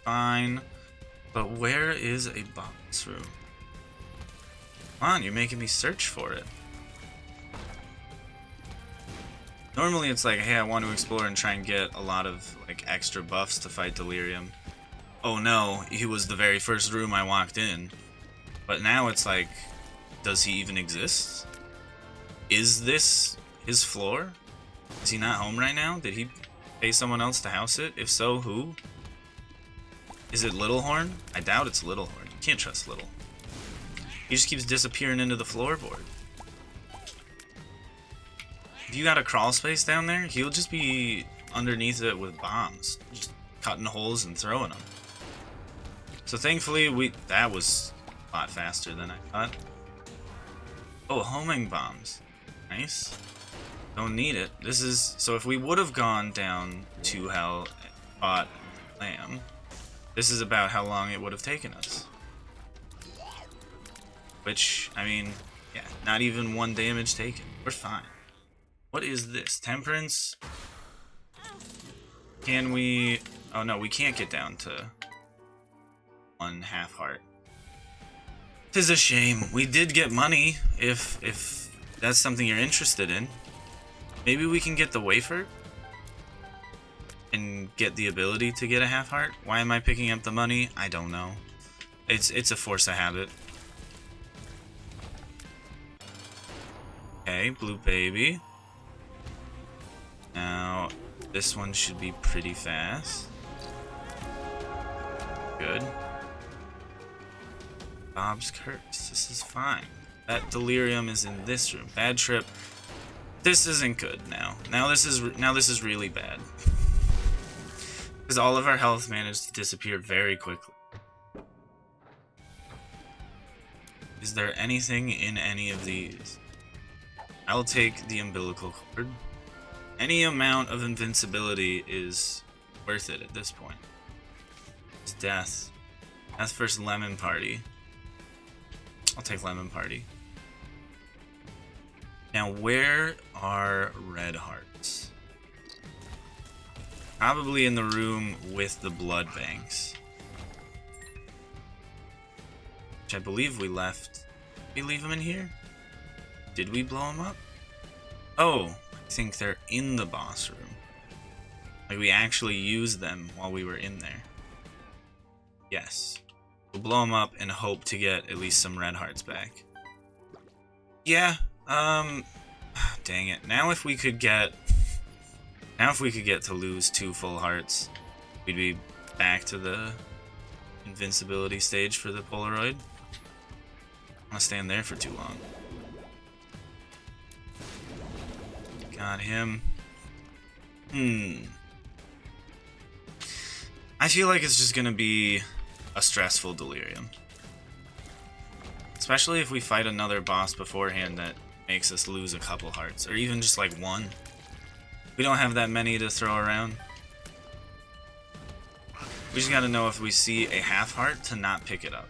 Fine, but where is a boss room? Come on, you're making me search for it. Normally it's like, hey, I want to explore and try and get a lot of like extra buffs to fight Delirium. Oh no, he was the very first room I walked in. But now it's like, does he even exist? Is this his floor? Is he not home right now? Did he pay someone else to house it? If so, who? Is it Littlehorn? I doubt it's Littlehorn. You can't trust Little. He just keeps disappearing into the floorboard. If you got a crawl space down there, he'll just be underneath it with bombs. Just cutting holes and throwing them. So thankfully, that was a lot faster than I thought. Oh, homing bombs. Nice. Don't need it. This is... So if we would have gone down to hell and fought Lamb, this is about how long it would have taken us. Which, I mean, yeah, not even 1 damage taken. We're fine. What is this? Temperance? Can we... Oh no, we can't get down to 1 half heart. 'Tis a shame. We did get money, if that's something you're interested in. Maybe we can get the wafer and get the ability to get a half heart. Why am I picking up the money? I don't know. It's a force of habit. Okay, blue baby. Now, this one should be pretty fast. Good. Bob's curse. This is fine. That delirium is in this room. Bad trip. This isn't good now. Now this is really bad. Because all of our health managed to disappear very quickly. Is there anything in any of these? I'll take the umbilical cord. Any amount of invincibility is worth it at this point. It's death. Death versus lemon party. I'll take lemon party. Now, where are red hearts? Probably in the room with the blood banks. Which I believe we left. Did we leave them in here? Did we blow them up? Oh, I think they're in the boss room. Like, we actually used them while we were in there. Yes. We'll blow them up and hope to get at least some red hearts back. Yeah, dang it. Now if we could get to lose 2 full hearts, we'd be back to the invincibility stage for the Polaroid. I'm gonna stand there for too long. Got him. I feel like it's just gonna be a stressful delirium. Especially if we fight another boss beforehand that makes us lose a couple hearts, or even just like one. We don't have that many to throw around. We just gotta know if we see a half heart to not pick it up.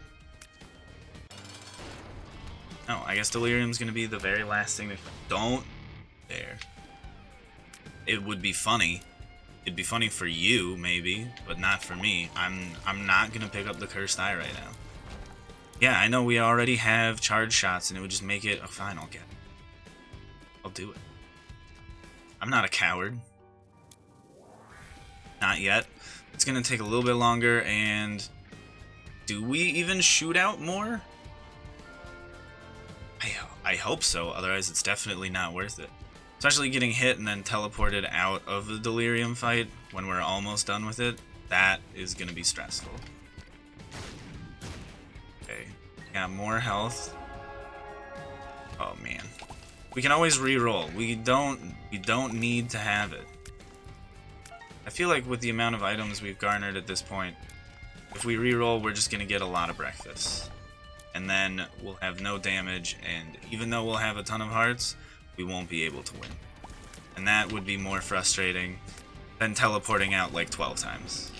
No, I guess delirium's gonna be the very last thing that... Don't dare. It would be funny. It'd be funny for you, maybe, but not for me. I'm not gonna pick up the cursed eye right now. Yeah, I know we already have charge shots, and it would just make it... Oh, fine, I'll get it. I'll do it. I'm not a coward. Not yet. It's gonna take a little bit longer, and... Do we even shoot out more? I hope so, otherwise it's definitely not worth it. Especially getting hit and then teleported out of the delirium fight when we're almost done with it. That is gonna be stressful. Okay, got more health. Oh man. We can always re-roll. We don't need to have it. I feel like with the amount of items we've garnered at this point, if we re-roll, we're just gonna get a lot of breakfast. And then we'll have no damage, and even though we'll have a ton of hearts, we won't be able to win. And that would be more frustrating than teleporting out like 12 times.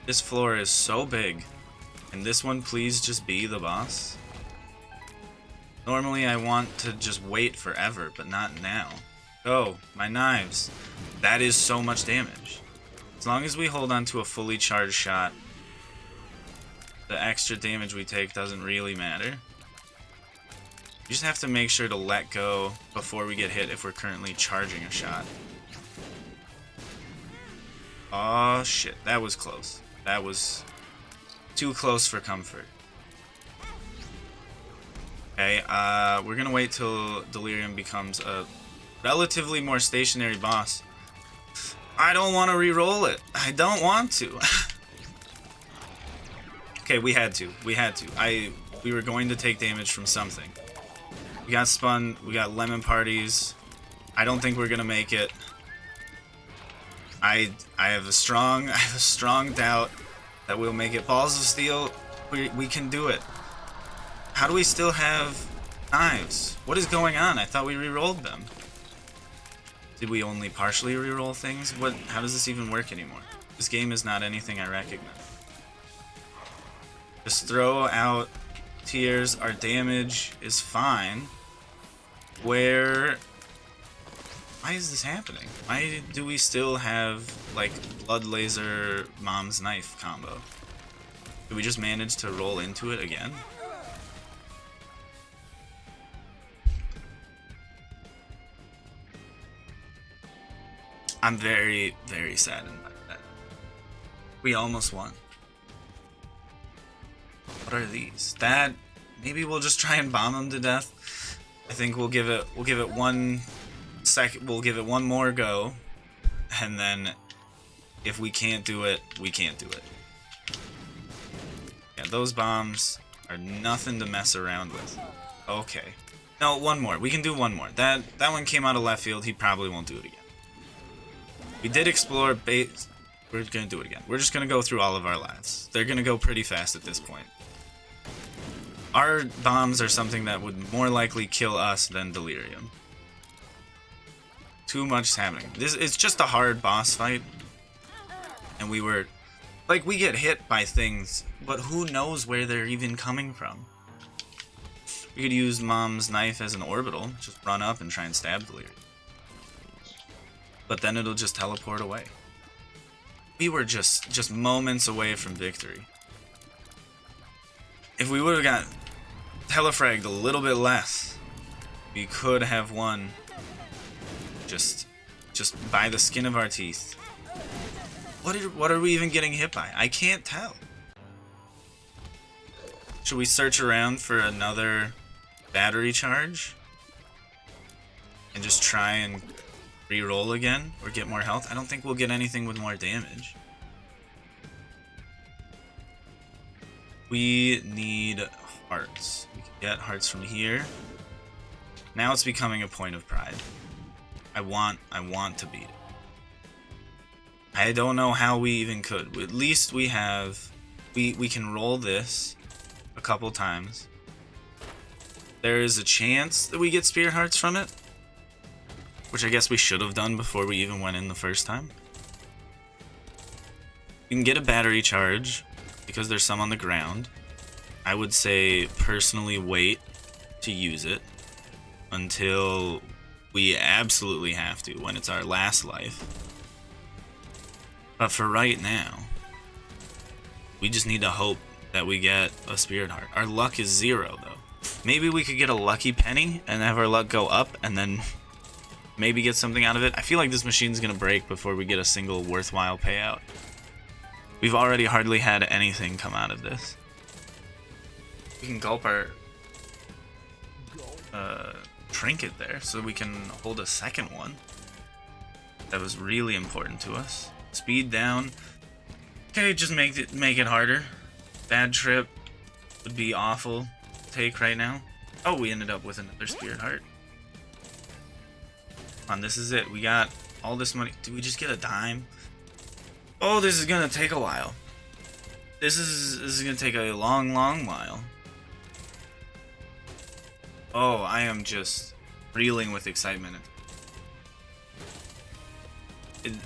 This floor is so big. Can this one please just be the boss? Normally I want to just wait forever, but not now. Oh, my knives. That is so much damage. As long as we hold on to a fully charged shot, the extra damage we take doesn't really matter. You just have to make sure to let go before we get hit if we're currently charging a shot. Oh shit, that was close. That was too close for comfort. Okay, we're gonna wait till Delirium becomes a relatively more stationary boss. I don't want to re-roll it. I don't want to. Okay, we had to. We were going to take damage from something. We got spun. We got lemon parties. I don't think we're gonna make it. I have a strong doubt that we'll make it. Balls of Steel. We can do it. How do we still have knives? What is going on? I thought we re-rolled them. Did we only partially re-roll things? How does this even work anymore? This game is not anything I recognize. Just throw out tears. Our damage is fine. Why Why is this happening? Why do we still have, like, blood laser mom's knife combo? Did we just manage to roll into it again? I'm very, very saddened by that. We almost won. What are these? That, maybe we'll just try and bomb them to death. I think we'll give it 1 second, we'll give it one more go, and then if we can't do it, we can't do it. Yeah, those bombs are nothing to mess around with. Okay. No, one more. We can do one more. That one came out of left field. He probably won't do it again. We did explore base. We're gonna do it again. We're just gonna go through all of our lives. They're gonna go pretty fast at this point. Our bombs are something that would more likely kill us than delirium. Too much is happening. It's just a hard boss fight. And we were... Like, we get hit by things, but who knows where they're even coming from. We could use Mom's knife as an orbital. Just run up and try and stab delirium. But then it'll just teleport away. We were just moments away from victory. If we would have got telefragged a little bit less, we could have won just by the skin of our teeth. What are we even getting hit by? I can't tell. Should we search around for another battery charge? And just try and re-roll again? Or get more health? I don't think we'll get anything with more damage. We need hearts. We can get hearts from here. Now it's becoming a point of pride. I want to beat it. I don't know how we even could. At least we have... We can roll this a couple times. There is a chance that we get spirit hearts from it. Which I guess we should have done before we even went in the first time. You can get a battery charge because there's some on the ground. I would say personally wait to use it until we absolutely have to, when it's our last life. But for right now, we just need to hope that we get a spirit heart. Our luck is 0 though. Maybe we could get a lucky penny and have our luck go up and then maybe get something out of it. I feel like this machine's gonna break before we get a single worthwhile payout. We've already hardly had anything come out of this. We can gulp our trinket there so we can hold a second one. That was really important to us. Speed down. Okay, just make it harder. Bad trip would be awful to take right now. Oh, we ended up with another spirit heart. Come on, this is it. We got all this money. Did we just get a dime? Oh, this is gonna take a while. This is gonna take a long while. Oh, I am just reeling with excitement.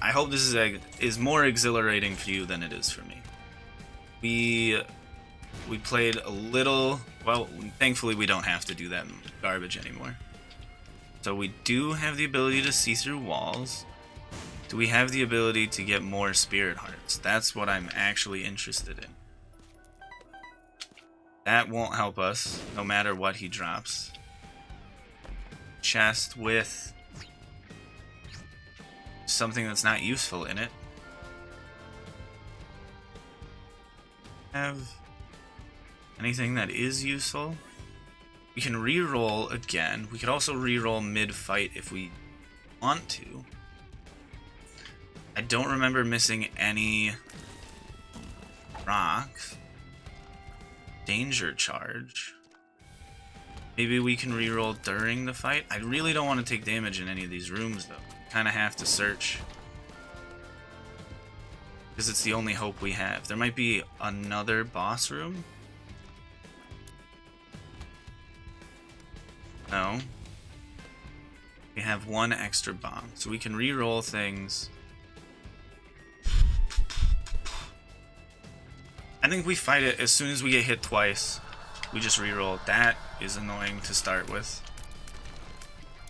I hope this is more exhilarating for you than it is for me. We played a little. Well, thankfully we don't have to do that garbage anymore. So we do have the ability to see through walls. Do we have the ability to get more spirit hearts? That's what I'm actually interested in. That won't help us, no matter what he drops. Chest with something that's not useful in it. Have anything that is useful? We can re-roll again. We could also re-roll mid-fight if we want to. I don't remember missing any rocks. Danger charge. Maybe we can re-roll during the fight. I really don't want to take damage in any of these rooms though. Kind of have to search. Because it's the only hope we have. There might be another boss room. No. We have one extra bomb. So we can re-roll things. I think we fight it as soon as we get hit twice. We just re-roll. That is annoying to start with.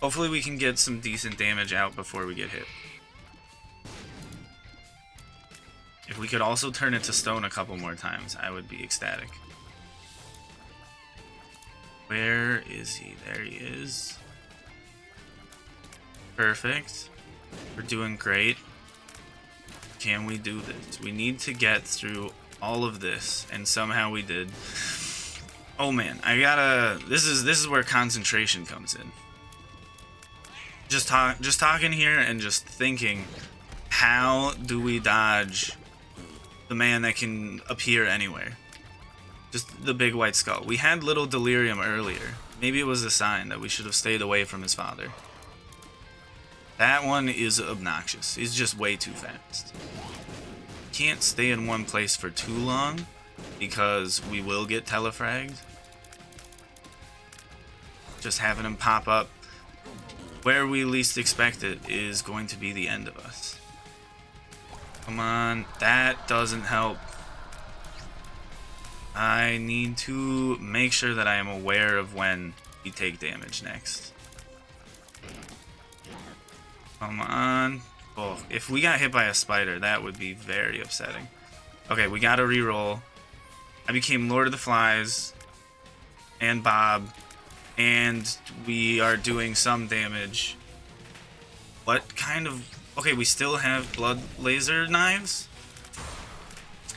Hopefully we can get some decent damage out before we get hit. If we could also turn it to stone a couple more times, I would be ecstatic. Where is he? There he is. Perfect. We're doing great. Can we do this? We need to get through all of this, and somehow we did. Oh man, I gotta. This is where concentration comes in. Just talking here and just thinking, how do we dodge the man that can appear anywhere? Just the big white skull. We had little delirium earlier. Maybe it was a sign that we should have stayed away from his father. That one is obnoxious. He's just way too fast. Can't stay in one place for too long because we will get telefragged. Just having him pop up where we least expect it is going to be the end of us. Come on, that doesn't help. I need to make sure that I am aware of when we take damage next. Come on. Oh, if we got hit by a spider, that would be very upsetting. Okay, we gotta reroll. I became Lord of the Flies and Bob, and we are doing some damage. What kind of... Okay, we still have blood laser knives?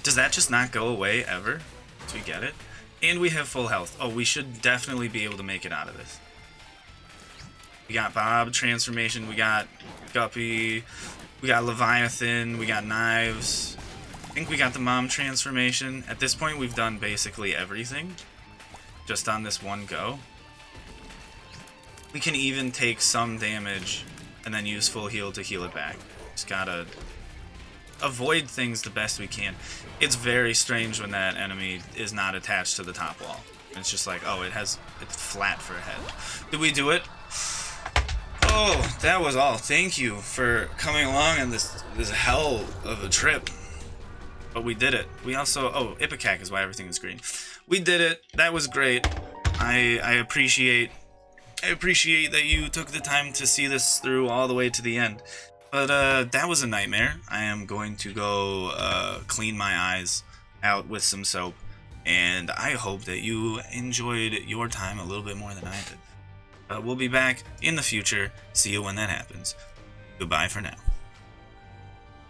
Does that just not go away ever? Do we get it? And we have full health. Oh, we should definitely be able to make it out of this. We got Bob transformation, we got Guppy, we got Leviathan, we got knives. I think we got the mom transformation. At this point, we've done basically everything. Just on this one go. We can even take some damage and then use full heal to heal it back. Just gotta avoid things the best we can. It's very strange when that enemy is not attached to the top wall. It's just like, oh, it's flat for a head. Did we do it? Oh, that was all. Thank you for coming along on this hell of a trip. But we did it. We also... Oh, Ipecac is why everything is green. We did it. That was great. I appreciate that you took the time to see this through all the way to the end. But that was a nightmare. I am going to go clean my eyes out with some soap. And I hope that you enjoyed your time a little bit more than I did. We'll be back in the future. See you when that happens. Goodbye for now.